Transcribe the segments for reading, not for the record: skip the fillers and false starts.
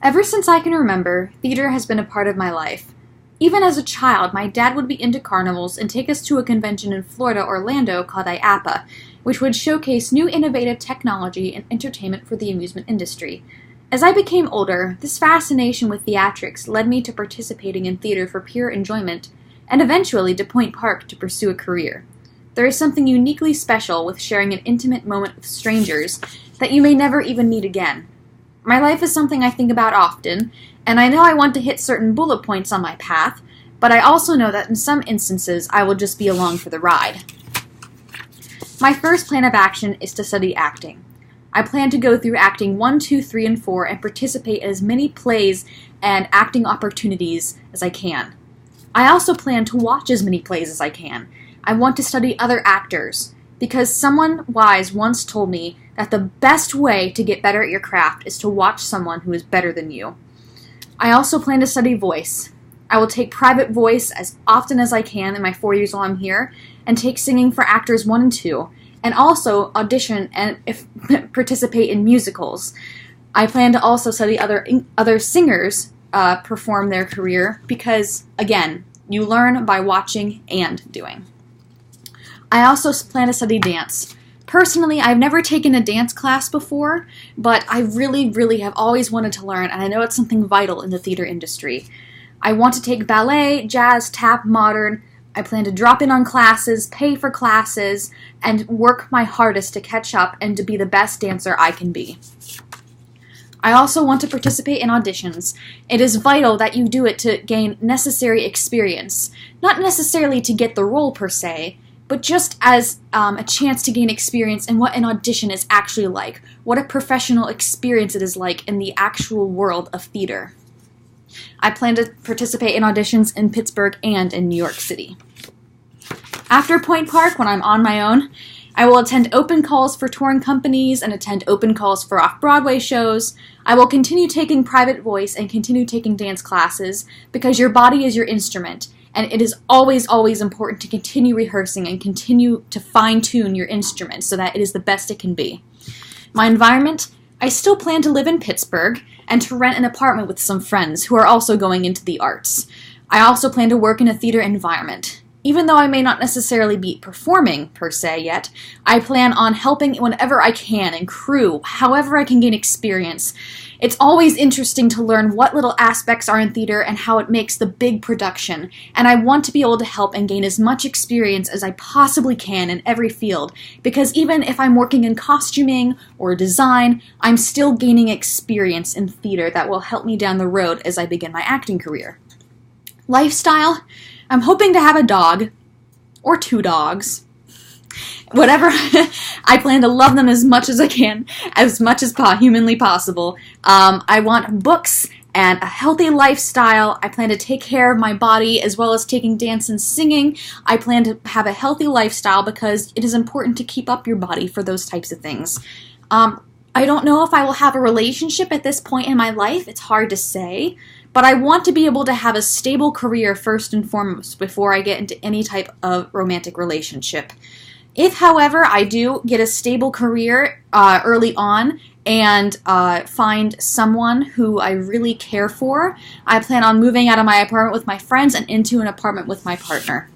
Ever since I can remember, theater has been a part of my life. Even as a child, my dad would be into carnivals and take us to a convention in Florida, Orlando called IAAPA, which would showcase new innovative technology and entertainment for the amusement industry. As I became older, this fascination with theatrics led me to participating in theater for pure enjoyment, and eventually to Point Park to pursue a career. There is something uniquely special with sharing an intimate moment with strangers that you may never even meet again. My life is something I think about often, and I know I want to hit certain bullet points on my path, but I also know that in some instances I will just be along for the ride. My first plan of action is to study acting. I plan to go through acting 1, 2, 3, and 4 and participate in as many plays and acting opportunities as I can. I also plan to watch as many plays as I can. I want to study other actors, because someone wise once told me that the best way to get better at your craft is to watch someone who is better than you. I also plan to study voice. I will take private voice as often as I can in my 4 years while I'm here, and take singing for actors 1 and 2, and also audition and participate in musicals. I plan to also study other singers perform their career, because, again, you learn by watching and doing. I also plan to study dance. Personally, I've never taken a dance class before, but I really have always wanted to learn, and I know it's something vital in the theater industry. I want to take ballet, jazz, tap, modern. I plan to drop in on classes, pay for classes, and work my hardest to catch up and to be the best dancer I can be. I also want to participate in auditions. It is vital that you do it to gain necessary experience, not necessarily to get the role per se, but just as a chance to gain experience in what an audition is actually like, what a professional experience it is like in the actual world of theater. I plan to participate in auditions in Pittsburgh and in New York City. After Point Park, when I'm on my own, I will attend open calls for touring companies and attend open calls for off-Broadway shows. I will continue taking private voice and continue taking dance classes, because your body is your instrument, and it is always important to continue rehearsing and continue to fine-tune your instrument so that it is the best it can be. My environment, I still plan to live in Pittsburgh and to rent an apartment with some friends who are also going into the arts. I also plan to work in a theater environment. Even though I may not necessarily be performing per se yet, I plan on helping whenever I can and crew, however I can gain experience. It's always interesting to learn what little aspects are in theater and how it makes the big production, and I want to be able to help and gain as much experience as I possibly can in every field, because even if I'm working in costuming or design, I'm still gaining experience in theater that will help me down the road as I begin my acting career. Lifestyle, I'm hoping to have a dog, or 2 dogs. Whatever, I plan to love them as much as I can, as much as humanly possible. I want books and a healthy lifestyle. I plan to take care of my body as well as taking dance and singing. I plan to have a healthy lifestyle because it is important to keep up your body for those types of things. I don't know if I will have a relationship at this point in my life. It's hard to say. But I want to be able to have a stable career first and foremost before I get into any type of romantic relationship. If, however, I do get a stable career early on and find someone who I really care for, I plan on moving out of my apartment with my friends and into an apartment with my partner.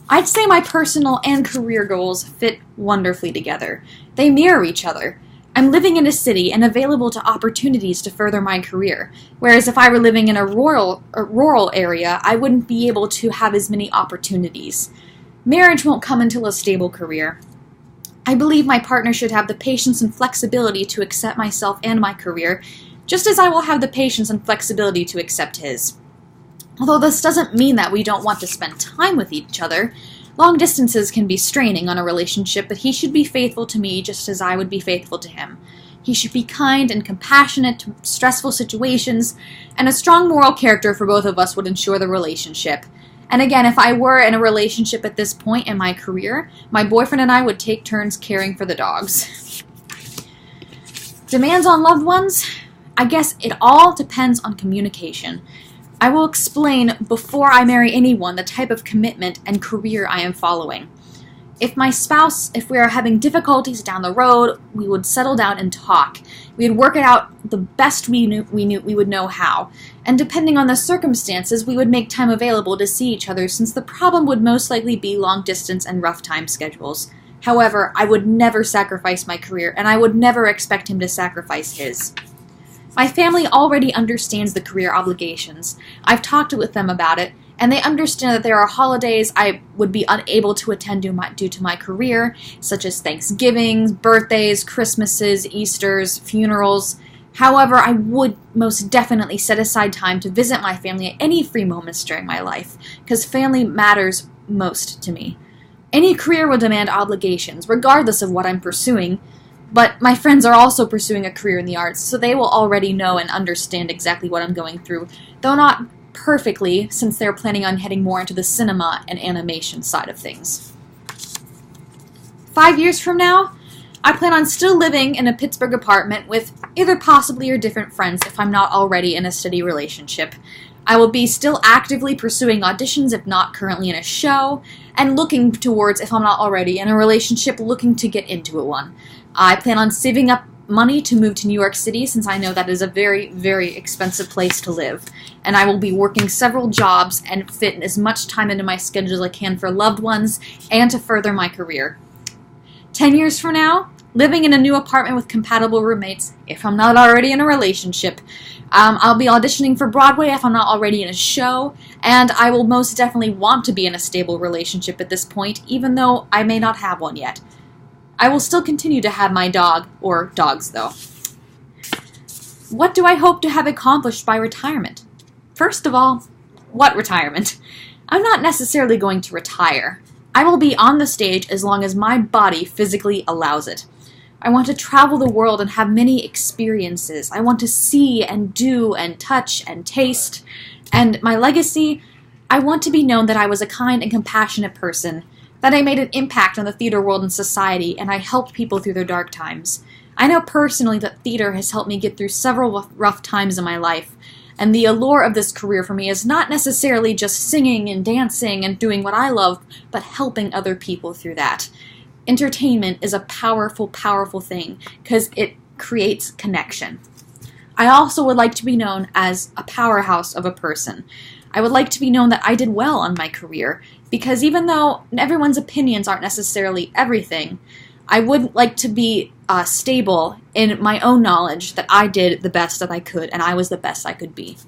I'd say my personal and career goals fit wonderfully together. They mirror each other. I'm living in a city and available to opportunities to further my career, whereas if I were living in a rural area, I wouldn't be able to have as many opportunities. Marriage won't come until a stable career. I believe my partner should have the patience and flexibility to accept myself and my career, just as I will have the patience and flexibility to accept his. Although this doesn't mean that we don't want to spend time with each other. Long distances can be straining on a relationship, but he should be faithful to me just as I would be faithful to him. He should be kind and compassionate to stressful situations, and a strong moral character for both of us would ensure the relationship. And again, if I were in a relationship at this point in my career, my boyfriend and I would take turns caring for the dogs. Demands on loved ones? I guess it all depends on communication. I will explain before I marry anyone the type of commitment and career I am following. If we are having difficulties down the road, we would settle down and talk. We would work it out the best we would know how. And depending on the circumstances, we would make time available to see each other, since the problem would most likely be long distance and rough time schedules. However, I would never sacrifice my career, and I would never expect him to sacrifice his. My family already understands the career obligations. I've talked with them about it, and they understand that there are holidays I would be unable to attend due to my career, such as Thanksgivings, birthdays, Christmases, Easters, funerals. However, I would most definitely set aside time to visit my family at any free moments during my life, because family matters most to me. Any career will demand obligations, regardless of what I'm pursuing, but my friends are also pursuing a career in the arts, so they will already know and understand exactly what I'm going through, though not perfectly, since they're planning on heading more into the cinema and animation side of things. 5 years from now, I plan on still living in a Pittsburgh apartment with either possibly or different friends if I'm not already in a steady relationship. I will be still actively pursuing auditions if not currently in a show, and looking towards, if I'm not already in a relationship, looking to get into one. I plan on saving up money to move to New York City, since I know that is a very, very expensive place to live. And I will be working several jobs and fit as much time into my schedule as I can for loved ones and to further my career. 10 years from now, living in a new apartment with compatible roommates, if I'm not already in a relationship. I'll be auditioning for Broadway if I'm not already in a show, and I will most definitely want to be in a stable relationship at this point, even though I may not have one yet. I will still continue to have my dog, or dogs though. What do I hope to have accomplished by retirement? First of all, what retirement? I'm not necessarily going to retire. I will be on the stage as long as my body physically allows it. I want to travel the world and have many experiences. I want to see and do and touch and taste. And my legacy, I want to be known that I was a kind and compassionate person, that I made an impact on the theater world and society, and I helped people through their dark times. I know personally that theater has helped me get through several rough times in my life, and the allure of this career for me is not necessarily just singing and dancing and doing what I love, but helping other people through that. Entertainment is a powerful, powerful thing, because it creates connection. I also would like to be known as a powerhouse of a person. I would like to be known that I did well on my career, because even though everyone's opinions aren't necessarily everything, I would like to be stable in my own knowledge that I did the best that I could, and I was the best I could be.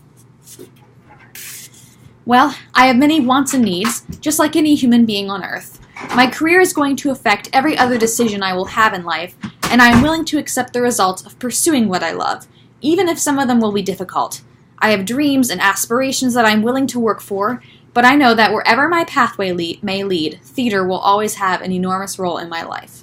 Well, I have many wants and needs, just like any human being on Earth. My career is going to affect every other decision I will have in life, and I am willing to accept the results of pursuing what I love, even if some of them will be difficult. I have dreams and aspirations that I'm willing to work for, but I know that wherever my pathway may lead, theater will always have an enormous role in my life.